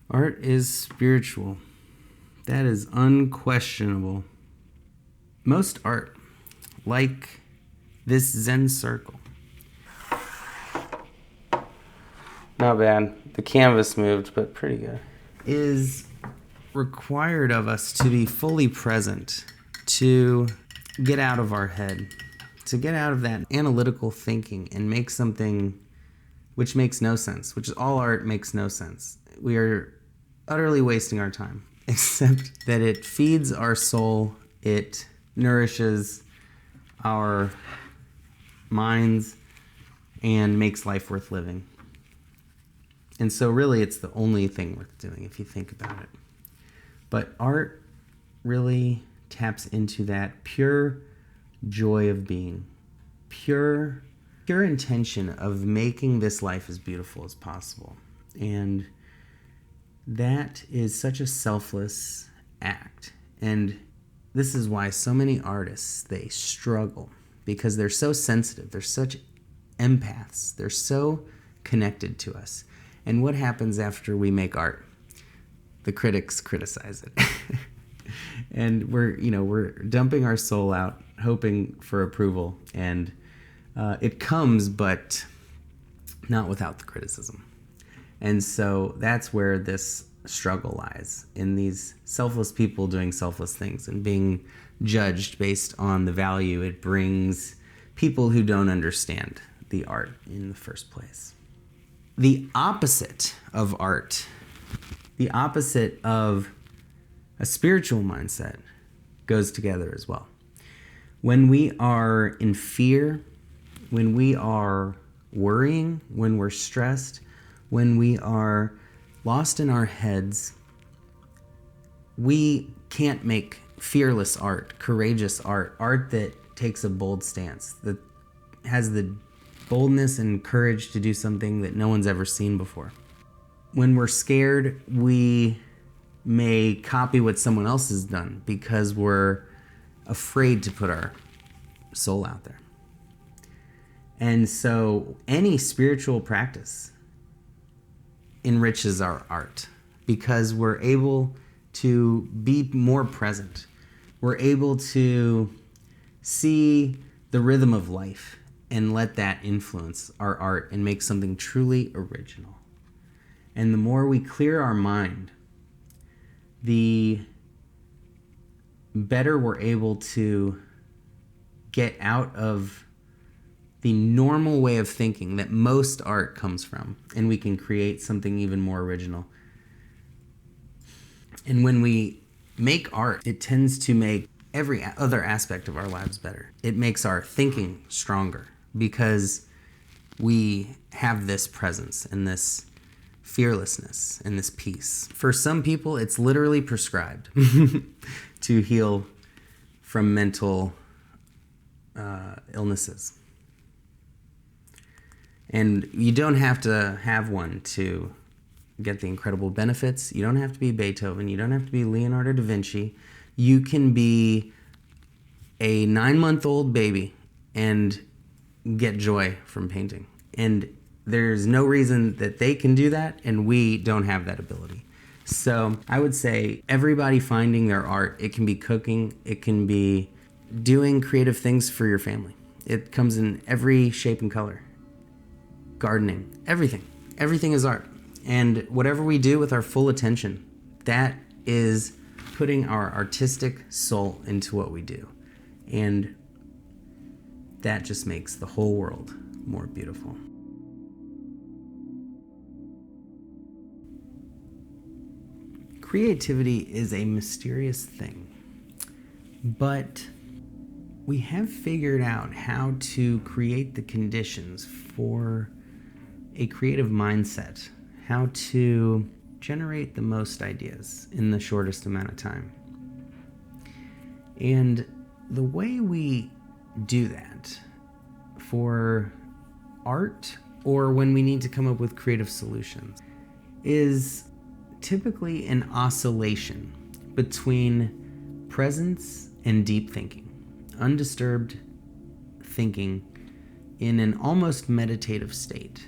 Art is spiritual. That is unquestionable. Most art, like this Zen circle. Not bad. The canvas moved, but pretty good. Is required of us to be fully present, to get out of our head, to get out of that analytical thinking and make something which makes no sense, which is all art makes no sense. We are utterly wasting our time, except that it feeds our soul, it nourishes our minds, and makes life worth living. And so really it's the only thing worth doing if you think about it. But art really taps into that pure joy of being, pure intention of making this life as beautiful as possible. And that is such a selfless act. And this is why so many artists, they struggle, because they're so sensitive. They're such empaths. They're so connected to us. And what happens after we make art? The critics criticize it. And we're dumping our soul out, hoping for approval. And it comes, but not without the criticism. And so that's where this struggle lies, in these selfless people doing selfless things and being judged based on the value it brings people who don't understand the art in the first place. The opposite of art, the opposite of a spiritual mindset, goes together as well. When we are in fear, when we are worrying, when we're stressed, when we are lost in our heads, we can't make fearless art, courageous art, art that takes a bold stance, that has the boldness and courage to do something that no one's ever seen before. When we're scared, we may copy what someone else has done because we're afraid to put our soul out there. And so any spiritual practice enriches our art because we're able to be more present. We're able to see the rhythm of life and let that influence our art and make something truly original. And the more we clear our mind, the better we're able to get out of the normal way of thinking that most art comes from, and we can create something even more original. And when we make art, it tends to make every other aspect of our lives better. It makes our thinking stronger because we have this presence and this fearlessness and this peace. For some people, it's literally prescribed to heal from mental illnesses. And you don't have to have one to get the incredible benefits. You don't have to be Beethoven. You don't have to be Leonardo da Vinci. You can be a 9-month-old baby and get joy from painting. And there's no reason that they can do that and we don't have that ability. So I would say everybody finding their art. It can be cooking. It can be doing creative things for your family. It comes in every shape and color. Gardening, everything. Everything is art. And whatever we do with our full attention, that is putting our artistic soul into what we do. And that just makes the whole world more beautiful. Creativity is a mysterious thing, but we have figured out how to create the conditions for a creative mindset, how to generate the most ideas in the shortest amount of time. And the way we do that for art or when we need to come up with creative solutions is typically an oscillation between presence and deep thinking, undisturbed thinking in an almost meditative state.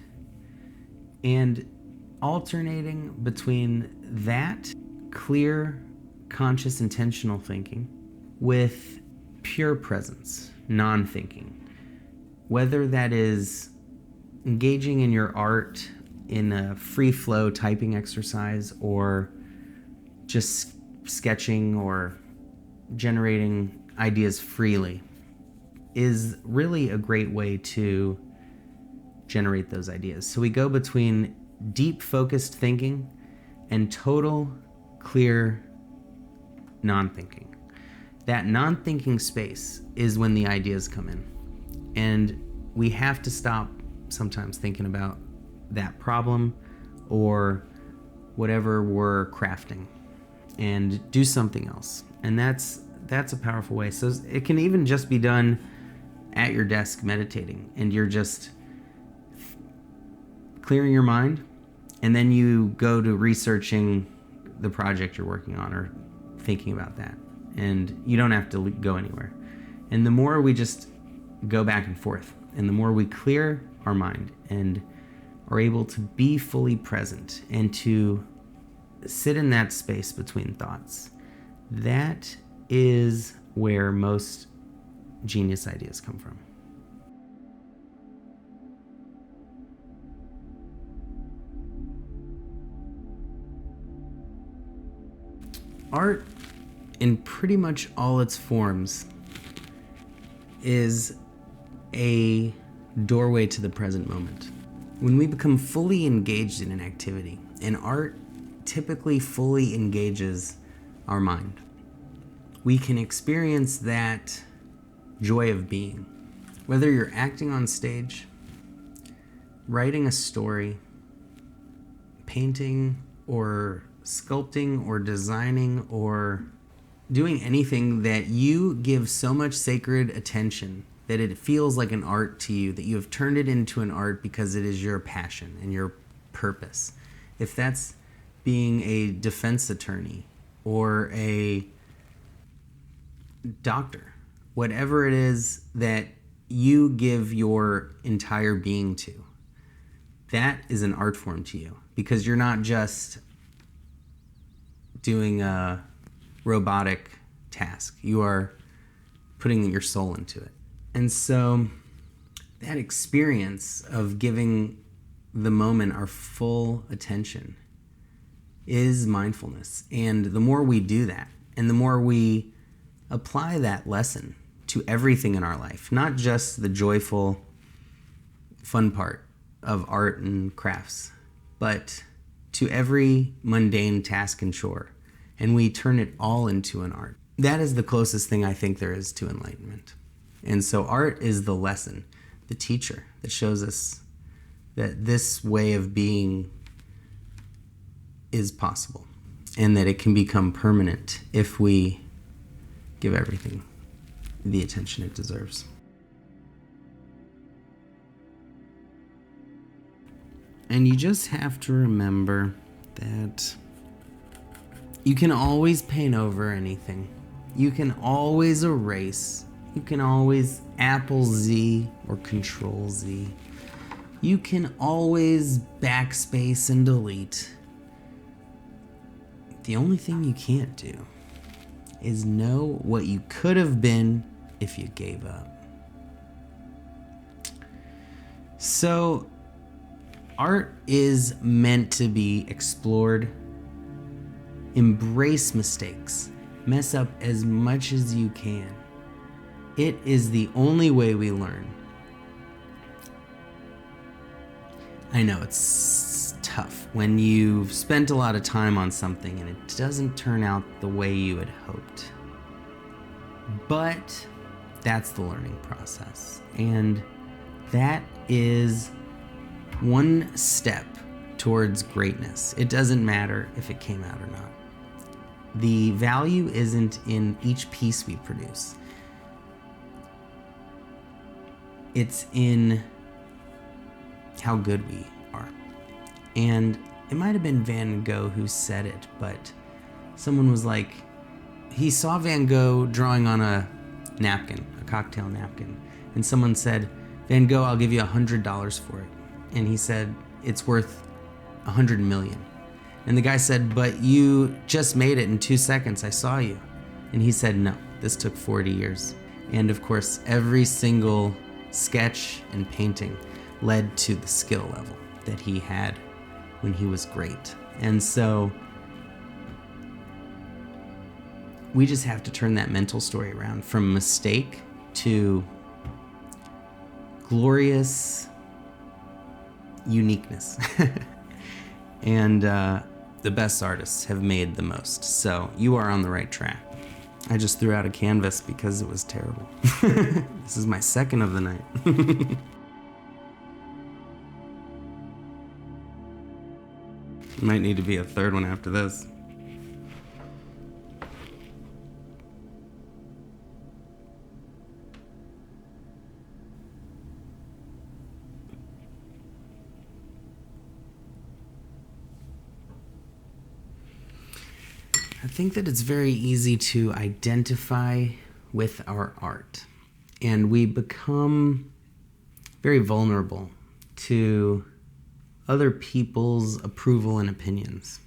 And alternating between that clear, conscious, intentional thinking with pure presence, non-thinking. Whether that is engaging in your art in a free flow typing exercise, or just sketching or generating ideas freely, is really a great way to generate those ideas. So we go between deep focused thinking and total clear non-thinking. That non-thinking space is when the ideas come in. And we have to stop sometimes thinking about that problem or whatever we're crafting and do something else. And that's a powerful way. So it can even just be done at your desk meditating, and you're just clearing your mind, and then you go to researching the project you're working on or thinking about that, and you don't have to go anywhere. And the more we just go back and forth, and the more we clear our mind and are able to be fully present and to sit in that space between thoughts, that is where most genius ideas come from. Art, in pretty much all its forms, is a doorway to the present moment. When we become fully engaged in an activity, and art typically fully engages our mind, we can experience that joy of being. Whether you're acting on stage, writing a story, painting, or sculpting, or designing, or doing anything that you give so much sacred attention that it feels like an art to you, that you have turned it into an art because it is your passion and your purpose. If that's being a defense attorney or a doctor, whatever it is that you give your entire being to, that is an art form to you, because you're not just doing a robotic task. You are putting your soul into it. And so that experience of giving the moment our full attention is mindfulness. And the more we do that, and the more we apply that lesson to everything in our life, not just the joyful, fun part of art and crafts, but to every mundane task and chore, and we turn it all into an art. That is the closest thing I think there is to enlightenment. And so art is the lesson, the teacher that shows us that this way of being is possible, and that it can become permanent if we give everything the attention it deserves. And you just have to remember that you can always paint over anything. You can always erase. You can always Apple Z or Control Z. You can always backspace and delete. The only thing you can't do is know what you could have been if you gave up. So, art is meant to be explored. Embrace mistakes. Mess up as much as you can. It is the only way we learn. I know it's tough when you've spent a lot of time on something and it doesn't turn out the way you had hoped. But that's the learning process. And that is one step towards greatness. It doesn't matter if it came out or not. The value isn't in each piece we produce. It's in how good we are. And it might have been Van Gogh who said it, but someone was like, he saw Van Gogh drawing on a napkin, a cocktail napkin, and someone said, Van Gogh, I'll give you $100 for it. And he said, it's worth 100 million. And the guy said, but you just made it in 2 seconds. I saw you. And he said, no, this took 40 years. And of course, every single sketch and painting led to the skill level that he had when he was great. And so we just have to turn that mental story around from mistake to glorious uniqueness. And the best artists have made the most. So you are on the right track. I just threw out a canvas because it was terrible. This is my second of the night. Might need to be a third one after this. I think that it's very easy to identify with our art, and we become very vulnerable to other people's approval and opinions.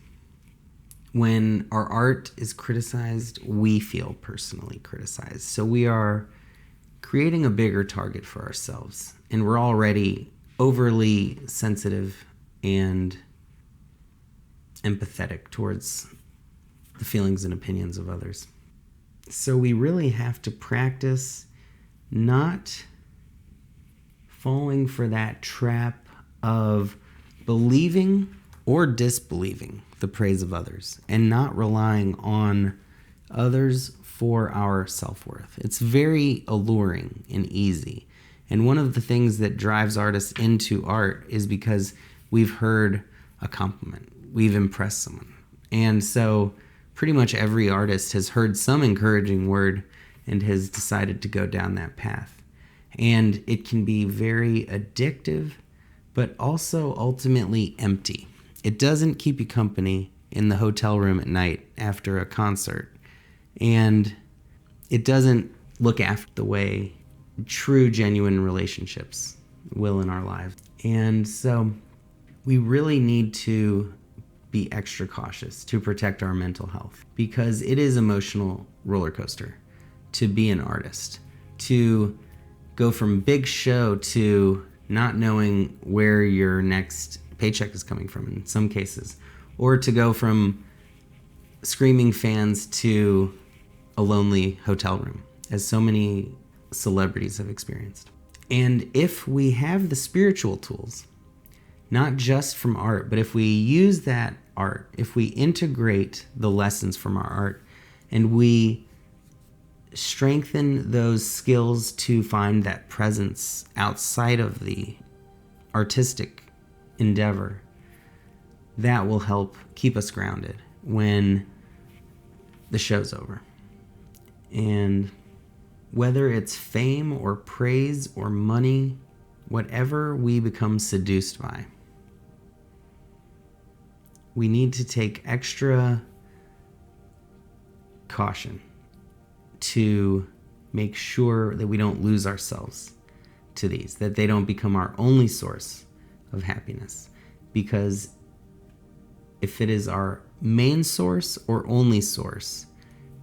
When our art is criticized, we feel personally criticized. So we are creating a bigger target for ourselves, and we're already overly sensitive and empathetic towards the feelings and opinions of others. So we really have to practice not falling for that trap of believing or disbelieving the praise of others and not relying on others for our self-worth. It's very alluring and easy. And one of the things that drives artists into art is because we've heard a compliment. We've impressed someone. And so pretty much every artist has heard some encouraging word and has decided to go down that path. And it can be very addictive, but also ultimately empty. It doesn't keep you company in the hotel room at night after a concert. And it doesn't look after the way true, genuine relationships will in our lives. And so we really need to be extra cautious to protect our mental health, because it is emotional roller coaster to be an artist, to go from big show to not knowing where your next paycheck is coming from in some cases, or to go from screaming fans to a lonely hotel room, as so many celebrities have experienced. And if we have the spiritual tools, not just from art, but if we use that art, if we integrate the lessons from our art and we strengthen those skills to find that presence outside of the artistic endeavor, that will help keep us grounded when the show's over. And whether it's fame or praise or money, whatever we become seduced by, we need to take extra caution to make sure that we don't lose ourselves to these, that they don't become our only source of happiness. Because if it is our main source or only source,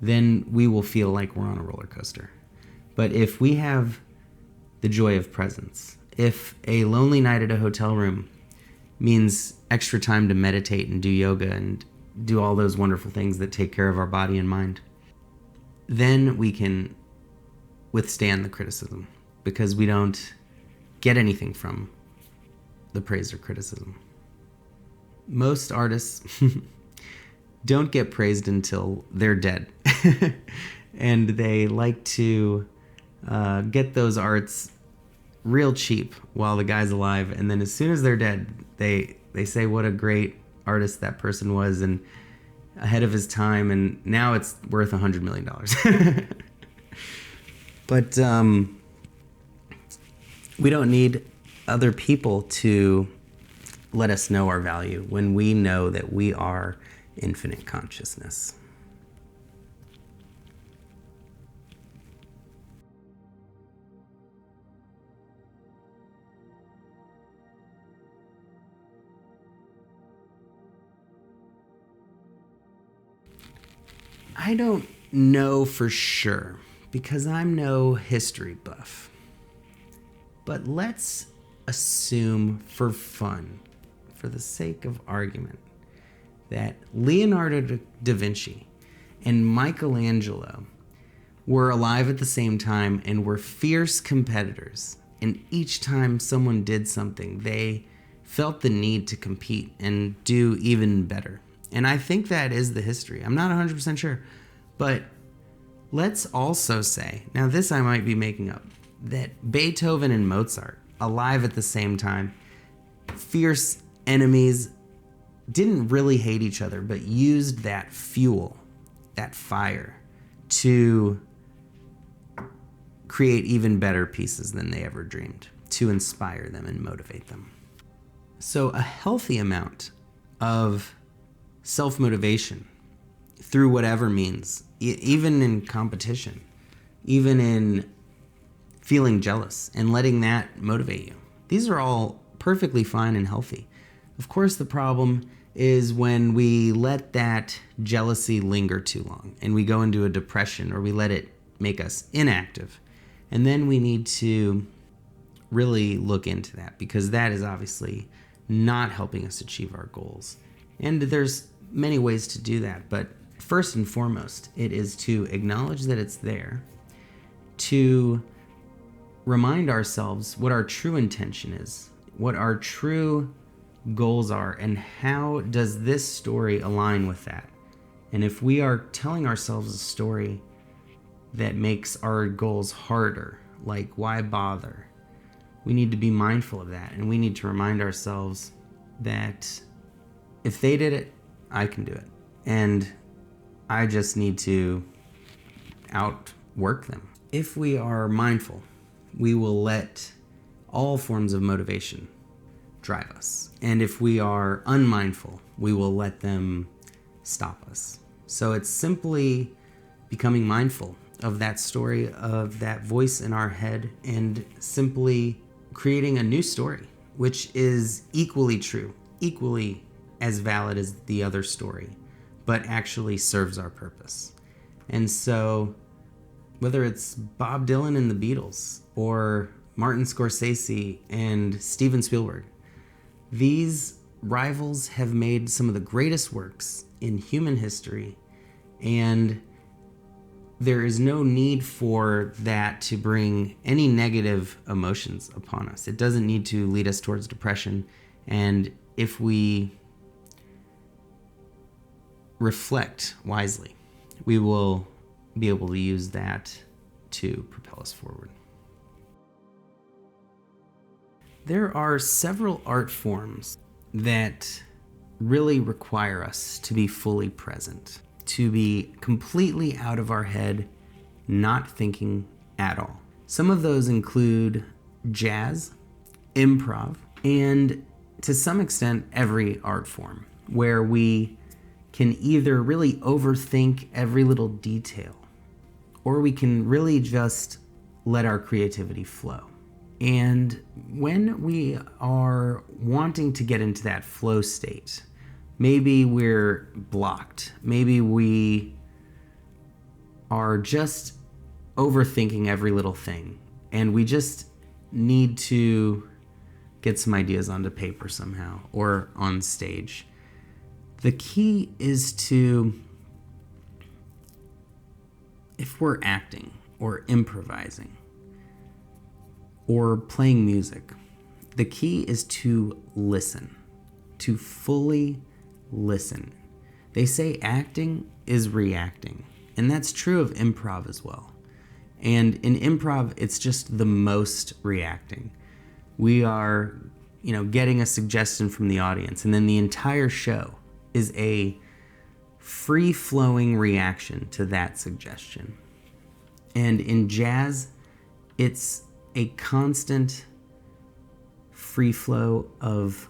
then we will feel like we're on a roller coaster. But if we have the joy of presence, if a lonely night at a hotel room means extra time to meditate and do yoga and do all those wonderful things that take care of our body and mind, then we can withstand the criticism, because we don't get anything from the praise or criticism. Most artists don't get praised until they're dead. And they like to get those arts real cheap while the guy's alive, and then as soon as they're dead, they say what a great artist that person was and ahead of his time, and now it's worth $100 million. But we don't need other people to let us know our value when we know that we are infinite consciousness. I don't know for sure because I'm no history buff. But let's assume for fun, for the sake of argument, that Leonardo da Vinci and Michelangelo were alive at the same time and were fierce competitors. And each time someone did something, they felt the need to compete and do even better. And I think that is the history. I'm not 100% sure. But let's also say, now this I might be making up, that Beethoven and Mozart, alive at the same time, fierce enemies, didn't really hate each other, but used that fuel, that fire, to create even better pieces than they ever dreamed, to inspire them and motivate them. So a healthy amount of self-motivation through whatever means, even in competition, even in feeling jealous and letting that motivate you. These are all perfectly fine and healthy. Of course, the problem is when we let that jealousy linger too long and we go into a depression or we let it make us inactive. And then we need to really look into that because that is obviously not helping us achieve our goals. And there's many ways to do that, but first and foremost, it is to acknowledge that it's there, to remind ourselves what our true intention is, what our true goals are, and how does this story align with that. And if we are telling ourselves a story that makes our goals harder, like why bother, we need to be mindful of that, and we need to remind ourselves that if they did it, I can do it. And I just need to outwork them. If we are mindful, we will let all forms of motivation drive us. And if we are unmindful, we will let them stop us. So it's simply becoming mindful of that story, of that voice in our head, and simply creating a new story, which is equally true, equally as valid as the other story, but actually serves our purpose. And so whether it's Bob Dylan and the Beatles or Martin Scorsese and Steven Spielberg, these rivals have made some of the greatest works in human history, and there is no need for that to bring any negative emotions upon us. It doesn't need to lead us towards depression. And if we reflect wisely, we will be able to use that to propel us forward. There are several art forms that really require us to be fully present, to be completely out of our head, not thinking at all. Some of those include jazz, improv, and to some extent every art form, where we can either really overthink every little detail, or we can really just let our creativity flow. And when we are wanting to get into that flow state, maybe we're blocked, maybe we are just overthinking every little thing, and we just need to get some ideas onto paper somehow or on stage. The key is to, if we're acting or improvising or playing music, the key is to listen, to fully listen. They say acting is reacting, and that's true of improv as well. And in improv, it's just the most reacting. We are, getting a suggestion from the audience, and then the entire show is a free-flowing reaction to that suggestion. And in jazz, it's a constant free flow of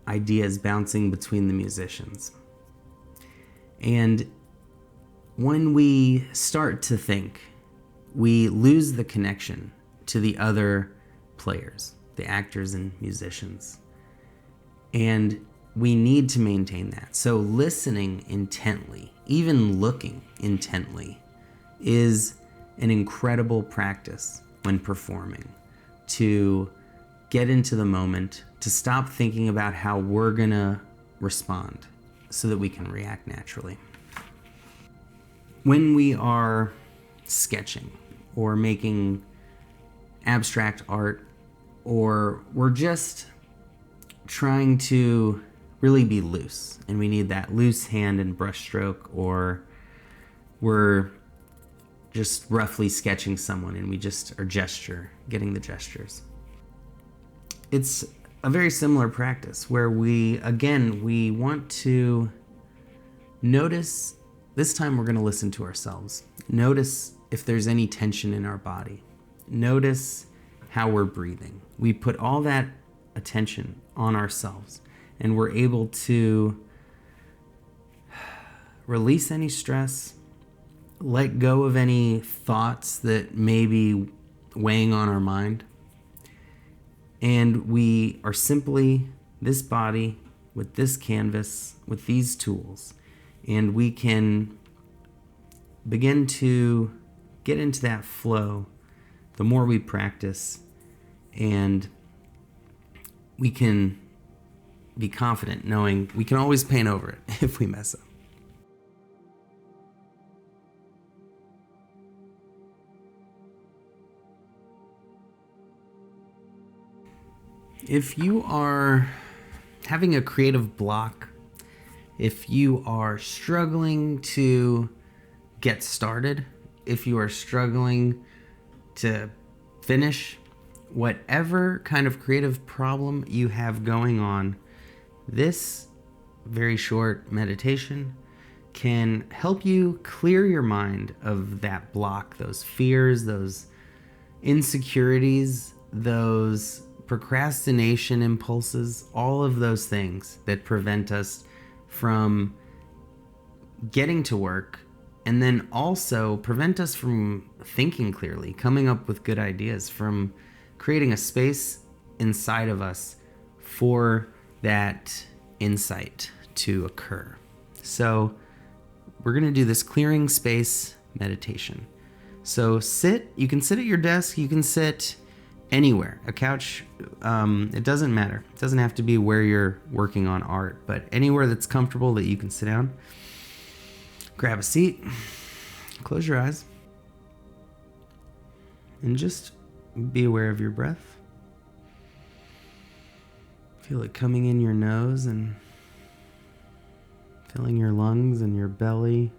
ideas bouncing between the musicians. And when we start to think, we lose the connection to the other players, the actors and musicians. And we need to maintain that. So listening intently, even looking intently, is an incredible practice when performing, to get into the moment, to stop thinking about how we're gonna respond so that we can react naturally. When we are sketching or making abstract art, or we're just trying to really be loose and we need that loose hand and brush stroke, or we're just roughly sketching someone and we just are getting the gestures. It's a very similar practice where we want to notice. This time we're going to listen to ourselves. Notice if there's any tension in our body. Notice how we're breathing. We put all that attention on ourselves, and we're able to release any stress, let go of any thoughts that may be weighing on our mind. And we are simply this body with this canvas, with these tools, and we can begin to get into that flow the more we practice, and we can be confident knowing we can always paint over it if we mess up. If you are having a creative block, if you are struggling to get started, if you are struggling to finish, whatever kind of creative problem you have going on, this very short meditation can help you clear your mind of that block, those fears, those insecurities, those procrastination impulses, all of those things that prevent us from getting to work, and then also prevent us from thinking clearly, coming up with good ideas, from creating a space inside of us for that insight to occur. So we're going to do this clearing space meditation. So you can sit at your desk, you can sit anywhere, a couch, it doesn't matter. It doesn't have to be where you're working on art, but anywhere that's comfortable that you can sit down. Grab a seat, close your eyes, and just be aware of your breath. Feel it coming in your nose and filling your lungs and your belly,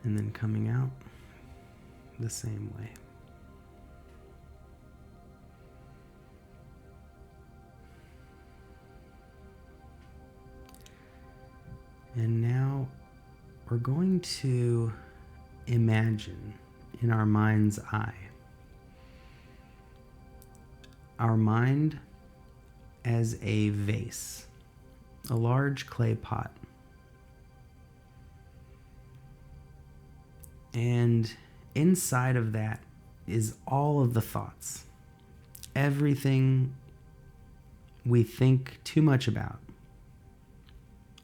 and then coming out the same way. And now we're going to imagine in our mind's eye our mind as a vase, a large clay pot. And inside of that is all of the thoughts, everything we think too much about.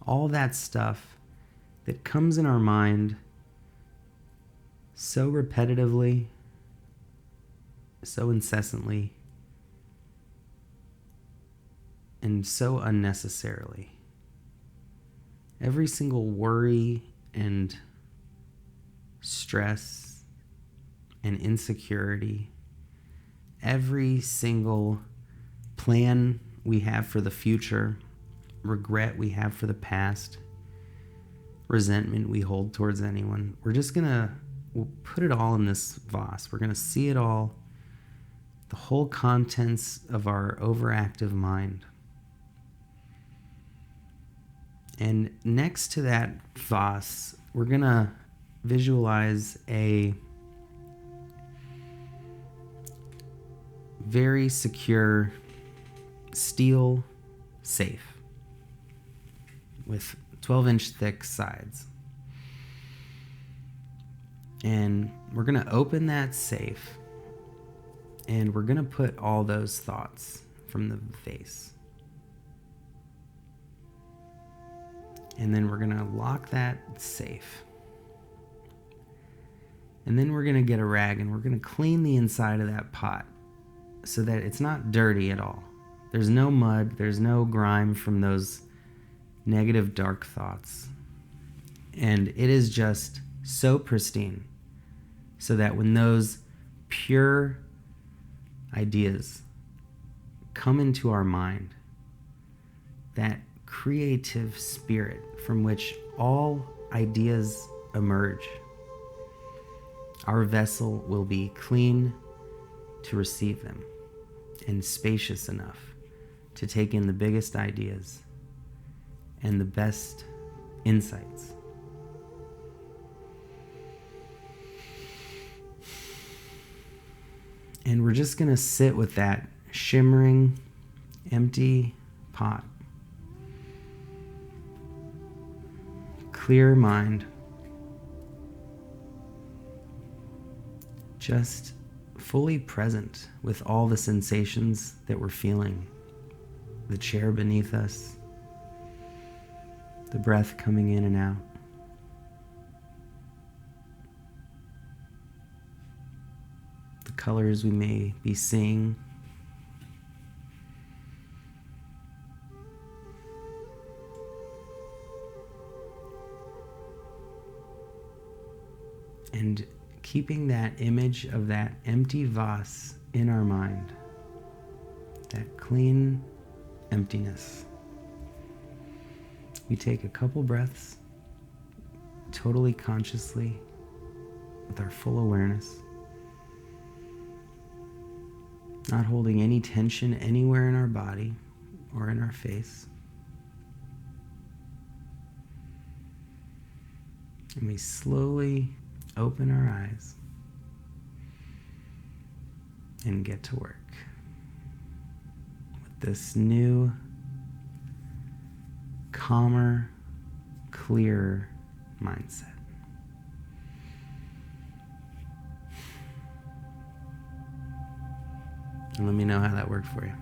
All that stuff that comes in our mind so repetitively, so incessantly, and so unnecessarily. Every single worry and stress and insecurity, every single plan we have for the future, regret we have for the past, resentment we hold towards anyone, we'll put it all in this vase. We're gonna see it all, the whole contents of our overactive mind. And next to that vase, we're gonna visualize a very secure steel safe with 12-inch thick sides. And we're going to open that safe, and we're going to put all those thoughts from the vase And then we're going to lock that safe. And then we're going to get a rag and we're going to clean the inside of that pot so that it's not dirty at all. There's no mud, there's no grime from those negative, dark thoughts. And it is just so pristine so that when those pure ideas come into our mind, that creative spirit from which all ideas emerge, our vessel will be clean to receive them and spacious enough to take in the biggest ideas and the best insights. And we're just going to sit with that shimmering, empty pot. Clear mind. Just fully present with all the sensations that we're feeling. The chair beneath us, the breath coming in and out. The colors we may be seeing. And keeping that image of that empty vase in our mind, that clean emptiness. We take a couple breaths, totally consciously, with our full awareness, not holding any tension anywhere in our body or in our face. And we slowly open our eyes and get to work with this new, calmer, clearer mindset. And let me know how that worked for you.